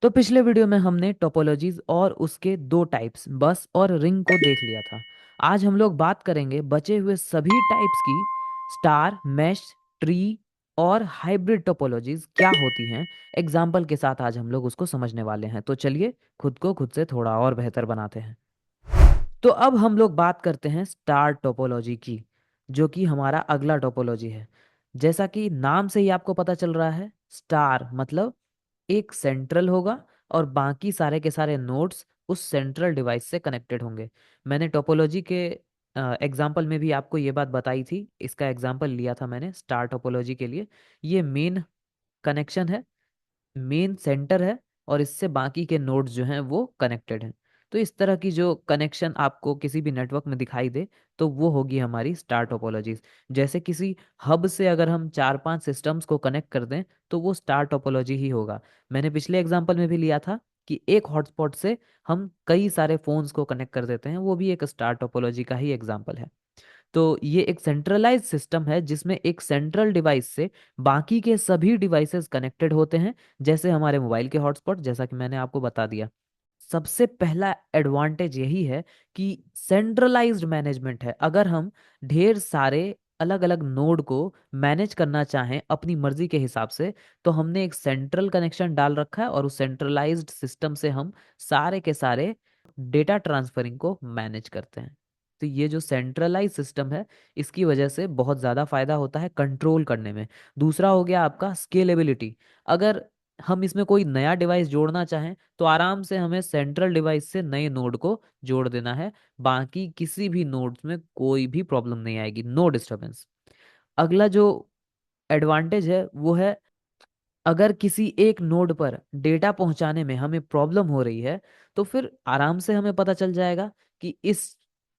तो पिछले वीडियो में हमने टोपोलॉजीज और उसके दो टाइप्स बस और रिंग को देख लिया था। आज हम लोग बात करेंगे बचे हुए सभी टाइप्स की। स्टार, मैश, ट्री और हाइब्रिड टोपोलॉजीज क्या होती हैं, एग्जाम्पल के साथ आज हम लोग उसको समझने वाले हैं। तो चलिए खुद को खुद से थोड़ा और बेहतर बनाते हैं। तो अब हम लोग बात करते हैं स्टार टोपोलॉजी की, जो कि हमारा अगला टोपोलॉजी है। जैसा कि नाम से ही आपको पता चल रहा है, स्टार मतलब एक सेंट्रल होगा और बाकी सारे के सारे नोड्स उस सेंट्रल डिवाइस से कनेक्टेड होंगे। मैंने टोपोलॉजी के एग्जाम्पल में भी आपको ये बात बताई थी। इसका एग्जाम्पल लिया था मैंने स्टार टोपोलॉजी के लिए। ये मेन कनेक्शन है, मेन सेंटर है, और इससे बाकी के नोड्स जो हैं वो कनेक्टेड हैं। तो इस तरह की जो कनेक्शन आपको किसी भी नेटवर्क में दिखाई दे, तो वो होगी हमारी स्टार टोपोलॉजीज। जैसे किसी हब से अगर हम 4-5 सिस्टम्स को कनेक्ट कर दें, तो वो स्टार टोपोलॉजी ही होगा। मैंने पिछले एग्जाम्पल में भी लिया था कि एक हॉटस्पॉट से हम कई सारे फोन्स को कनेक्ट कर देते हैं, वो भी एक स्टार टोपोलॉजी का ही एग्जाम्पल है। तो ये एक सेंट्रलाइज सिस्टम है जिसमें एक सेंट्रल डिवाइस से बाकी के सभी डिवाइसेस कनेक्टेड होते हैं, जैसे हमारे मोबाइल के हॉटस्पॉट, जैसा कि मैंने आपको बता दिया। सबसे पहला एडवांटेज यही है कि सेंट्रलाइज्ड मैनेजमेंट है। अगर हम ढेर सारे अलग अलग नोड को मैनेज करना चाहें अपनी मर्जी के हिसाब से, तो हमने एक सेंट्रल कनेक्शन डाल रखा है और उस सेंट्रलाइज्ड सिस्टम से हम सारे के सारे डेटा ट्रांसफरिंग को मैनेज करते हैं। तो ये जो सेंट्रलाइज सिस्टम है, इसकी वजह से बहुत ज़्यादा फायदा होता है कंट्रोल करने में। दूसरा हो गया आपका स्केलेबिलिटी। अगर हम इसमें कोई नया डिवाइस जोड़ना चाहें, तो आराम से हमें सेंट्रल डिवाइस से नए नोड को जोड़ देना है। बाकी किसी भी नोड्स में कोई भी प्रॉब्लम नहीं आएगी, नो डिस्टरबेंस। अगला जो एडवांटेज है वो है, अगर किसी एक नोड पर डेटा पहुंचाने में हमें प्रॉब्लम हो रही है, तो फिर आराम से हमें पता चल जाएगा कि इस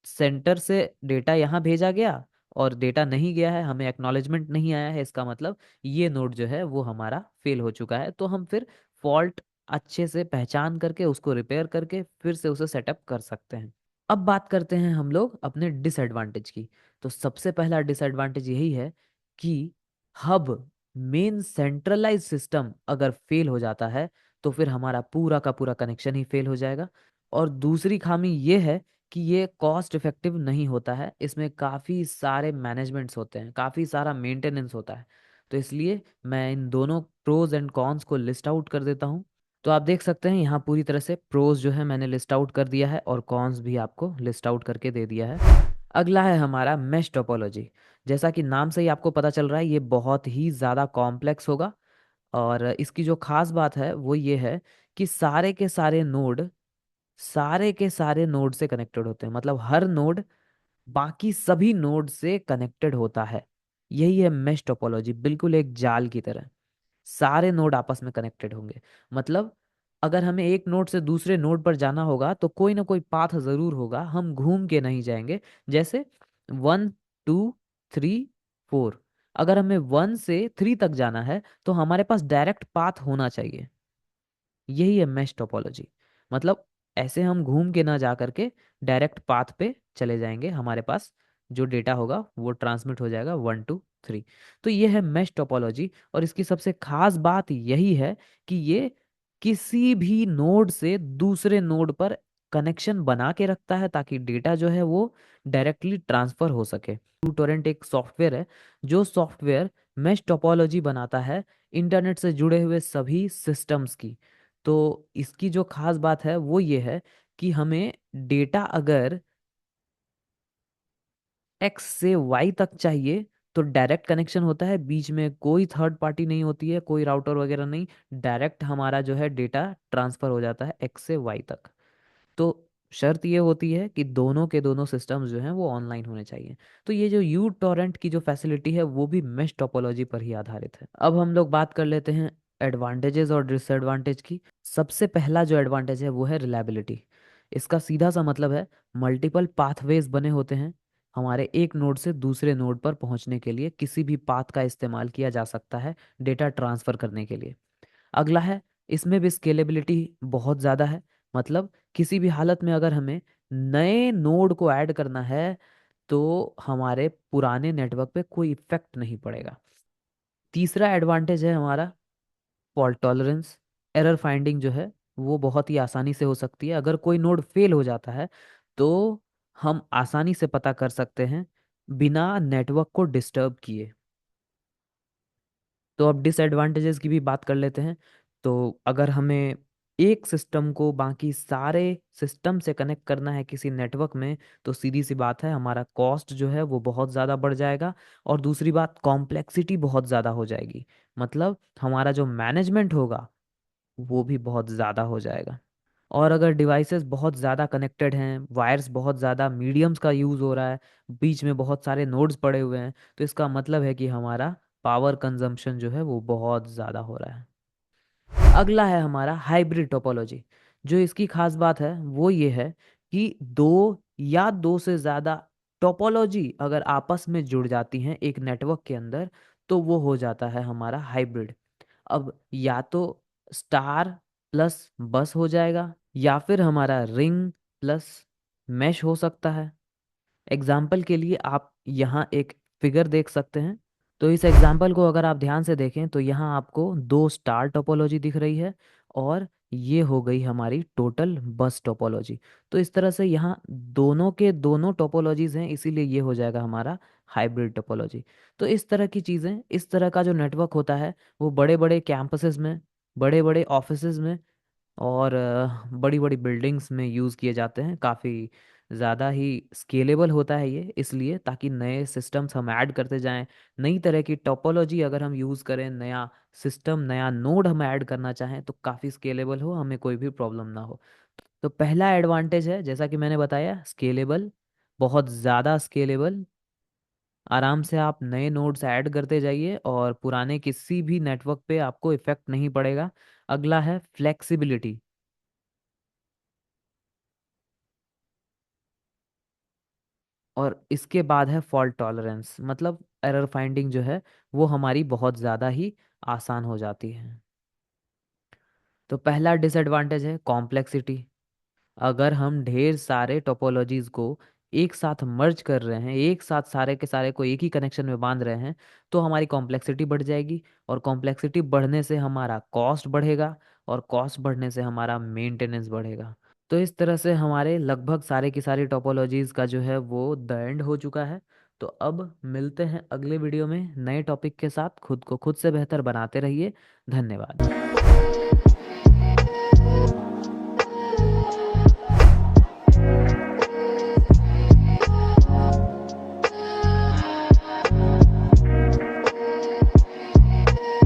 सेंटर से डेटा यहाँ भेजा गया और डेटा नहीं गया है, हमें एक्नॉलेजमेंट नहीं आया है, इसका मतलब ये नोड जो है वो हमारा फेल हो चुका है। तो हम फिर फॉल्ट अच्छे से पहचान करके उसको रिपेयर करके फिर से उसे सेटअप कर सकते हैं। अब बात करते हैं हम लोग अपने डिसएडवांटेज की। तो सबसे पहला डिसएडवांटेज यही है कि हब, मेन सेंट्रलाइज सिस्टम अगर फेल हो जाता है, तो फिर हमारा पूरा का पूरा कनेक्शन ही फेल हो जाएगा। और दूसरी खामी ये है कि ये कॉस्ट इफेक्टिव नहीं होता है, इसमें काफ़ी सारे मैनेजमेंट्स होते हैं, काफ़ी सारा मेंटेनेंस होता है। तो इसलिए मैं इन दोनों प्रोज एंड कॉन्स को लिस्ट आउट कर देता हूँ। तो आप देख सकते हैं यहाँ पूरी तरह से प्रोज जो है मैंने लिस्ट आउट कर दिया है और कॉन्स भी आपको लिस्ट आउट करके दे दिया है। अगला है हमारा मैश टोपोलॉजी। जैसा कि नाम से ही आपको पता चल रहा है, ये बहुत ही ज़्यादा कॉम्प्लेक्स होगा। और इसकी जो खास बात है वो ये है कि सारे के सारे नोड से कनेक्टेड होते हैं। मतलब हर नोड बाकी सभी नोड से कनेक्टेड होता है। यही है मैश टोपोलॉजी, बिल्कुल एक जाल की तरह सारे नोड आपस में कनेक्टेड होंगे। मतलब अगर हमें एक नोड से दूसरे नोड पर जाना होगा, तो कोई ना कोई पाथ जरूर होगा, हम घूम के नहीं जाएंगे। जैसे 1, 2, 3, 4, अगर हमें 1 से 3 तक जाना है, तो हमारे पास डायरेक्ट पाथ होना चाहिए। यही है मैश टोपोलॉजी। मतलब ऐसे हम घूम के ना जा करके डायरेक्ट पाथ पे चले जाएंगे, हमारे पास जो डेटा होगा वो ट्रांसमिट हो जाएगा 1, 2, 3। तो ये है मैश टोपोलॉजी। और इसकी सबसे खास बात यही है कि ये किसी भी नोड से दूसरे नोड पर कनेक्शन बना के रखता है, ताकि डेटा जो है वो डायरेक्टली ट्रांसफर हो सके। टोरेंट एक सॉफ्टवेयर है, जो सॉफ्टवेयर मैश टोपोलॉजी बनाता है इंटरनेट से जुड़े हुए सभी सिस्टम्स की। तो इसकी जो खास बात है वो ये है कि हमें डेटा अगर एक्स से वाई तक चाहिए, तो डायरेक्ट कनेक्शन होता है, बीच में कोई थर्ड पार्टी नहीं होती है, कोई राउटर वगैरह नहीं। डायरेक्ट हमारा जो है डेटा ट्रांसफर हो जाता है एक्स से वाई तक। तो शर्त ये होती है कि दोनों के दोनों सिस्टम्स जो हैं वो ऑनलाइन होने चाहिए। तो ये जो यू टॉरेंट की जो फैसिलिटी है वो भी मेश टोपोलॉजी पर ही आधारित है। अब हम लोग बात कर लेते हैं एडवांटेजेस और डिसएडवांटेज की। सबसे पहला जो एडवांटेज है वो है रिलायबिलिटी। इसका सीधा सा मतलब है मल्टीपल पाथवेज बने होते हैं। हमारे एक नोड से दूसरे नोड पर पहुंचने के लिए किसी भी पाथ का इस्तेमाल किया जा सकता है डेटा ट्रांसफर करने के लिए। अगला है, इसमें भी स्केलेबिलिटी बहुत ज़्यादा है। मतलब किसी भी हालत में अगर हमें नए नोड को ऐड करना है, तो हमारे पुराने नेटवर्क पे कोई इफेक्ट नहीं पड़ेगा। तीसरा एडवांटेज है हमारा फॉल्ट टॉलरेंस। एरर फाइंडिंग जो है वो बहुत ही आसानी से हो सकती है। अगर कोई नोड फेल हो जाता है तो हम आसानी से पता कर सकते हैं बिना नेटवर्क को डिस्टर्ब किए। तो अब डिसएडवांटेजेस की भी बात कर लेते हैं। तो अगर हमें एक सिस्टम को बाकी सारे सिस्टम से कनेक्ट करना है किसी नेटवर्क में, तो सीधी सी बात है हमारा कॉस्ट जो है वो बहुत ज़्यादा बढ़ जाएगा। और दूसरी बात, कॉम्प्लेक्सिटी बहुत ज़्यादा हो जाएगी। मतलब हमारा जो मैनेजमेंट होगा वो भी बहुत ज़्यादा हो जाएगा। और अगर डिवाइसेस बहुत ज़्यादा कनेक्टेड हैं, वायर्स बहुत ज़्यादा, मीडियम्स का यूज़ हो रहा है, बीच में बहुत सारे नोड्स पड़े हुए हैं, तो इसका मतलब है कि हमारा पावर कंजम्पशन जो है वो बहुत ज़्यादा हो रहा है। अगला है हमारा हाइब्रिड टोपोलॉजी। जो इसकी खास बात है वो ये है कि दो या दो से ज़्यादा टोपोलॉजी अगर आपस में जुड़ जाती हैं एक नेटवर्क के अंदर, तो वो हो जाता है हमारा हाइब्रिड। अब या तो स्टार प्लस बस हो जाएगा, या फिर हमारा रिंग प्लस मैश हो सकता है। एग्जाम्पल के लिए आप यहाँ एक फिगर देख सकते हैं। तो इस एग्जाम्पल को अगर आप ध्यान से देखें तो यहाँ आपको दो स्टार टोपोलॉजी दिख रही है, और ये हो गई हमारी टोटल बस टोपोलॉजी। तो इस तरह से यहाँ दोनों के दोनों टोपोलॉजीज हैं, इसीलिए ये हो जाएगा हमारा हाइब्रिड टोपोलॉजी। तो इस तरह की चीज़ें, इस तरह का जो नेटवर्क होता है वो बड़े बड़े कैंपसेस में, बड़े बड़े ऑफिसेज में और बड़ी बड़ी बिल्डिंग्स में यूज़ किए जाते हैं। काफ़ी ज़्यादा ही स्केलेबल होता है ये, इसलिए ताकि नए सिस्टम्स हम ऐड करते जाएं, नई तरह की टोपोलॉजी अगर हम यूज़ करें, नया सिस्टम, नया नोड हम ऐड करना चाहें तो काफ़ी स्केलेबल हो, हमें कोई भी प्रॉब्लम ना हो। तो पहला एडवांटेज है जैसा कि मैंने बताया, स्केलेबल, बहुत ज़्यादा स्केलेबल। आराम से आप नए नोड्स ऐड करते जाइए और पुराने किसी भी नेटवर्क पे आपको इफ़ेक्ट नहीं पड़ेगा। अगला है फ्लेक्सिबिलिटी। और इसके बाद है फॉल्ट टॉलरेंस, मतलब एरर फाइंडिंग जो है वो हमारी बहुत ज़्यादा ही आसान हो जाती है। तो पहला डिसएडवांटेज है कॉम्प्लेक्सिटी। अगर हम ढेर सारे टोपोलॉजीज को एक साथ मर्ज कर रहे हैं, एक साथ सारे के सारे को एक ही कनेक्शन में बांध रहे हैं, तो हमारी कॉम्प्लेक्सिटी बढ़ जाएगी, और कॉम्प्लेक्सिटी बढ़ने से हमारा कॉस्ट बढ़ेगा, और कॉस्ट बढ़ने से हमारा मेंटेनेंस बढ़ेगा। तो इस तरह से हमारे लगभग सारे की सारी टोपोलॉजीज का जो है वो द एंड हो चुका है। तो अब मिलते हैं अगले वीडियो में नए टॉपिक के साथ। खुद को खुद से बेहतर बनाते रहिए। धन्यवाद।